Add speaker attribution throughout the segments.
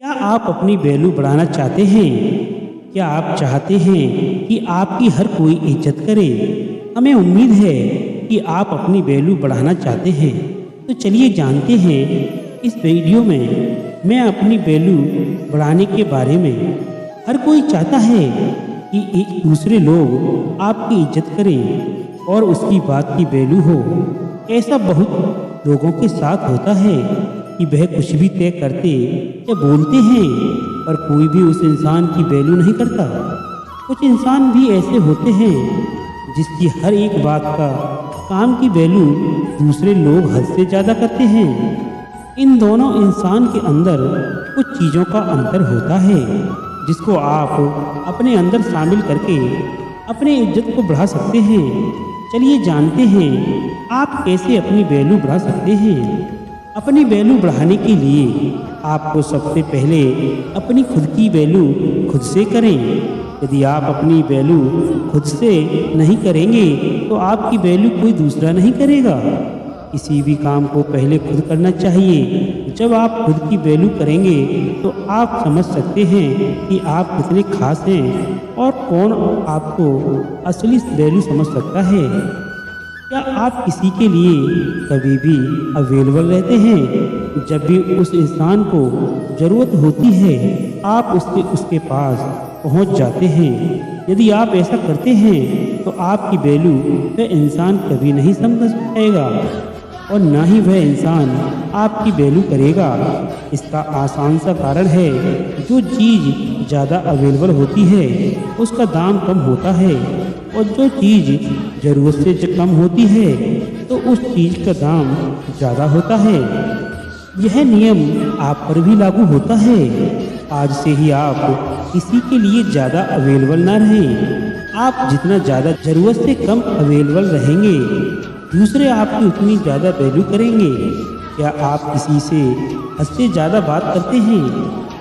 Speaker 1: क्या आप अपनी वैल्यू बढ़ाना चाहते हैं? क्या आप चाहते हैं कि आपकी हर कोई इज्जत करे? हमें उम्मीद है कि आप अपनी वैल्यू बढ़ाना चाहते हैं। तो चलिए जानते हैं इस वीडियो में मैं अपनी वैल्यू बढ़ाने के बारे में। हर कोई चाहता है कि एक दूसरे लोग आपकी इज्जत करें और उसकी बात की वैल्यू हो। ऐसा बहुत लोगों के साथ होता है कि वह कुछ भी तय करते या बोलते हैं पर कोई भी उस इंसान की वैल्यू नहीं करता। कुछ इंसान भी ऐसे होते हैं जिसकी हर एक बात का काम की वैल्यू दूसरे लोग हद से ज़्यादा करते हैं। इन दोनों इंसान के अंदर कुछ चीज़ों का अंतर होता है जिसको आप अपने अंदर शामिल करके अपनी इज्जत को बढ़ा सकते हैं। चलिए जानते हैं आप कैसे अपनी वैल्यू बढ़ा सकते हैं। अपनी वैल्यू बढ़ाने के लिए आपको सबसे पहले अपनी खुद की वैल्यू खुद से करें। यदि आप अपनी वैल्यू खुद से नहीं करेंगे तो आपकी वैल्यू कोई दूसरा नहीं करेगा। किसी भी काम को पहले खुद करना चाहिए। जब आप खुद की वैल्यू करेंगे तो आप समझ सकते हैं कि आप कितने खास हैं और कौन आपको असली वैल्यू समझ सकता है। क्या आप किसी के लिए कभी भी अवेलेबल रहते हैं? जब भी उस इंसान को ज़रूरत होती है आप उसके पास पहुंच जाते हैं। यदि आप ऐसा करते हैं तो आपकी वैल्यू वह इंसान कभी नहीं समझ पाएगा और ना ही वह इंसान आपकी वैल्यू करेगा। इसका आसान सा कारण है, जो चीज़ ज़्यादा अवेलेबल होती है उसका दाम कम होता है और जो चीज़ ज़रूरत से कम होती है तो उस चीज़ का दाम ज़्यादा होता है। यह नियम आप पर भी लागू होता है। आज से ही आप किसी के लिए ज़्यादा अवेलेबल ना रहें। आप जितना ज़्यादा ज़रूरत से कम अवेलेबल रहेंगे दूसरे आपकी उतनी ज़्यादा वैल्यू करेंगे। क्या आप किसी से हद से ज़्यादा बात करते हैं?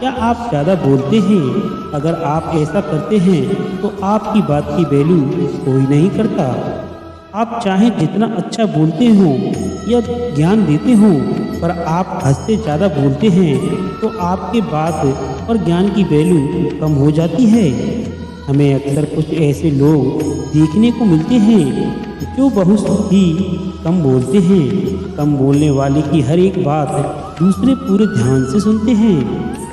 Speaker 1: क्या आप ज़्यादा बोलते हैं? अगर आप ऐसा करते हैं तो आपकी बात की वैल्यू कोई नहीं करता। आप चाहे जितना अच्छा बोलते हों या ज्ञान देते हों पर आप हद से ज़्यादा बोलते हैं तो आपके बात और ज्ञान की वैल्यू कम हो जाती है। हमें अक्सर कुछ ऐसे लोग देखने को मिलते हैं जो बहुत ही कम बोलते हैं। कम बोलने वाले की हर एक बात दूसरे पूरे ध्यान से सुनते हैं।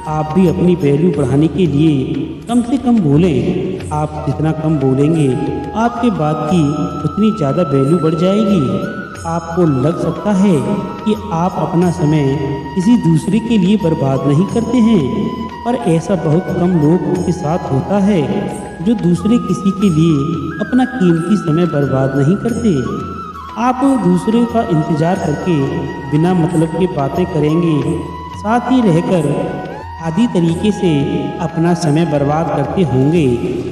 Speaker 1: आप भी अपनी वैल्यू बढ़ाने के लिए कम से कम बोलें। आप जितना कम बोलेंगे आपके बात की उतनी ज़्यादा वैल्यू बढ़ जाएगी। आपको लग सकता है कि आप अपना समय किसी दूसरे के लिए बर्बाद नहीं करते हैं पर ऐसा बहुत कम लोगों के साथ होता है जो दूसरे किसी के लिए अपना कीमती समय बर्बाद नहीं करते। आप दूसरे का इंतज़ार करके बिना मतलब की बातें करेंगे, साथ ही रहकर आदि तरीके से अपना समय बर्बाद करते होंगे।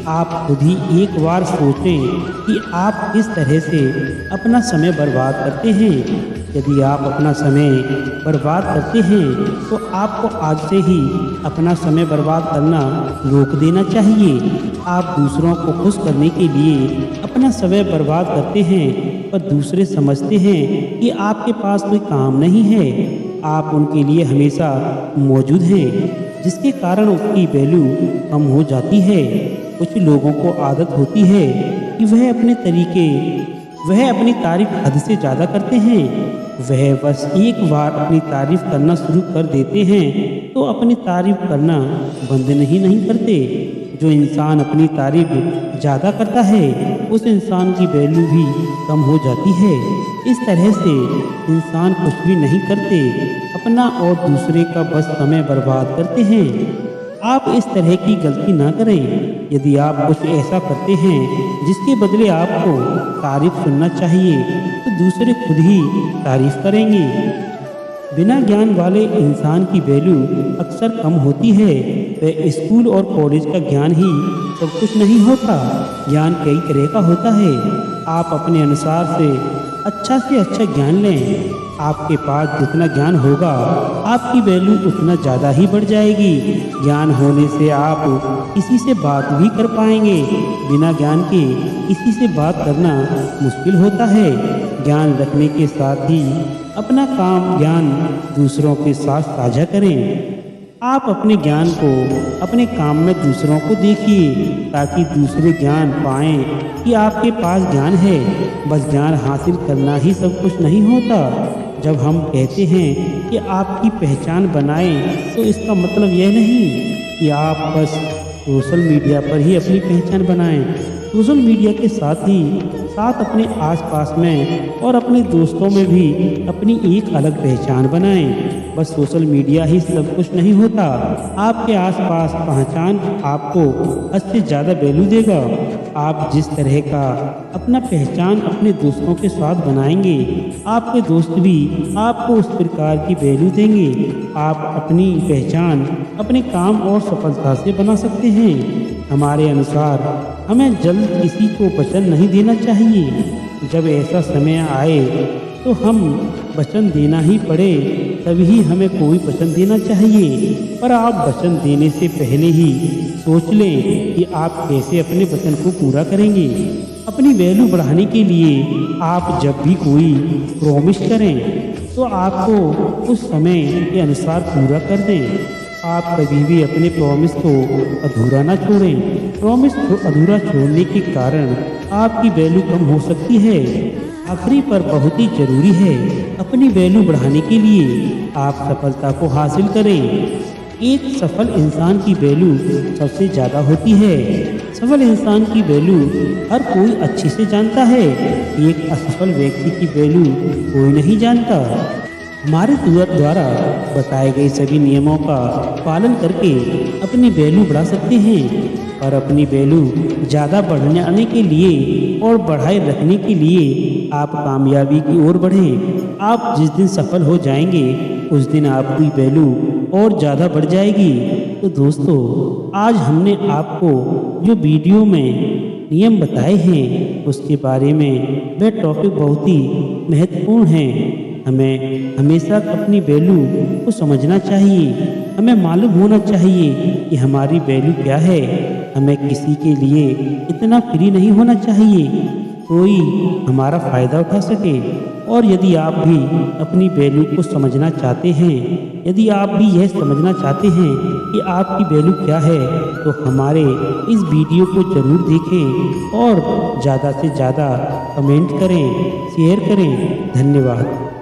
Speaker 1: आप खुद ही एक बार सोचें कि आप किस तरह से अपना समय बर्बाद करते हैं। यदि आप अपना समय बर्बाद करते हैं तो आपको आज से ही अपना समय बर्बाद करना रोक देना चाहिए। आप दूसरों को खुश करने के लिए अपना समय बर्बाद करते हैं पर दूसरे समझते हैं कि आपके पास कोई काम नहीं है। आप उनके लिए हमेशा मौजूद हैं जिसके कारण उसकी वैल्यू कम हो जाती है। कुछ लोगों को आदत होती है कि वह अपनी तारीफ हद से ज़्यादा करते हैं। वह बस एक बार अपनी तारीफ करना शुरू कर देते हैं तो अपनी तारीफ करना बंद नहीं करते। जो इंसान अपनी तारीफ ज़्यादा करता है उस इंसान की वैल्यू भी कम हो जाती है। इस तरह से इंसान कुछ भी नहीं करते, अपना और दूसरे का बस समय बर्बाद करते हैं। आप इस तरह की गलती ना करें। यदि आप कुछ ऐसा करते हैं जिसके बदले आपको तारीफ सुनना चाहिए तो दूसरे खुद ही तारीफ करेंगे। बिना ज्ञान वाले इंसान की वैल्यू अक्सर कम होती है। वह स्कूल और कॉलेज का ज्ञान ही सब कुछ नहीं होता। ज्ञान कई तरह का होता है। आप अपने अनुसार से अच्छा ज्ञान लें। आपके पास जितना ज्ञान होगा आपकी वैल्यू उतना ज़्यादा ही बढ़ जाएगी। ज्ञान होने से आप किसी से बात भी कर पाएंगे। बिना ज्ञान के किसी से बात करना मुश्किल होता है। ज्ञान रखने के साथ ही अपना काम ज्ञान दूसरों के साथ साझा करें। आप अपने ज्ञान को अपने काम में दूसरों को देखिए ताकि दूसरे ज्ञान पाएं कि आपके पास ज्ञान है। बस ज्ञान हासिल करना ही सब कुछ नहीं होता। जब हम कहते हैं कि आपकी पहचान बनाएं तो इसका मतलब यह नहीं कि आप बस सोशल मीडिया पर ही अपनी पहचान बनाएं। सोशल मीडिया के साथ अपने आसपास में और अपने दोस्तों में भी अपनी एक अलग पहचान बनाएं। बस सोशल मीडिया ही सब कुछ नहीं होता। आपके आसपास पहचान आपको हद से ज़्यादा वैल्यू देगा। आप जिस तरह का अपना पहचान अपने दोस्तों के साथ बनाएंगे, आपके दोस्त भी आपको उस प्रकार की वैल्यू देंगे। आप अपनी पहचान अपने काम और सफलता से बना सकते हैं। हमारे अनुसार हमें जल्द किसी को वचन नहीं देना चाहिए। जब ऐसा समय आए तो हम वचन देना ही पड़े तभी हमें कोई वचन देना चाहिए। पर आप वचन देने से पहले ही सोच लें कि आप कैसे अपने वचन को पूरा करेंगे। अपनी वैल्यू बढ़ाने के लिए आप जब भी कोई प्रॉमिस करें तो आपको उस समय के अनुसार पूरा कर दें। आप कभी भी अपने प्रॉमिस को अधूरा ना छोड़ें। प्रॉमिस को अधूरा छोड़ने के कारण आपकी वैल्यू कम हो सकती है। आखिरी पर बहुत ही जरूरी है, अपनी वैल्यू बढ़ाने के लिए आप सफलता को हासिल करें। एक सफल इंसान की वैल्यू सबसे ज़्यादा होती है। सफल इंसान की वैल्यू हर कोई अच्छे से जानता है। एक असफल व्यक्ति की वैल्यू कोई नहीं जानता। हमारे द्वारा बताए गए सभी नियमों का पालन करके अपनी वैल्यू बढ़ा सकते हैं। और अपनी वैल्यू ज़्यादा बढ़ाने के लिए और बढ़ाए रखने के लिए आप कामयाबी की ओर बढ़ें। आप जिस दिन सफल हो जाएंगे उस दिन आपकी वैल्यू और ज़्यादा बढ़ जाएगी। तो दोस्तों, आज हमने आपको जो वीडियो में नियम बताए हैं उसके बारे में वह टॉपिक बहुत ही महत्वपूर्ण है। हमें हमेशा अपनी वैल्यू को समझना चाहिए। हमें मालूम होना चाहिए कि हमारी वैल्यू क्या है। हमें किसी के लिए इतना फ्री नहीं होना चाहिए कोई हमारा फ़ायदा उठा सके। और यदि आप भी अपनी वैल्यू को समझना चाहते हैं, यदि आप भी यह समझना चाहते हैं कि आपकी वैल्यू क्या है, तो हमारे इस वीडियो को ज़रूर देखें और ज़्यादा से ज़्यादा कमेंट करें, शेयर करें। धन्यवाद।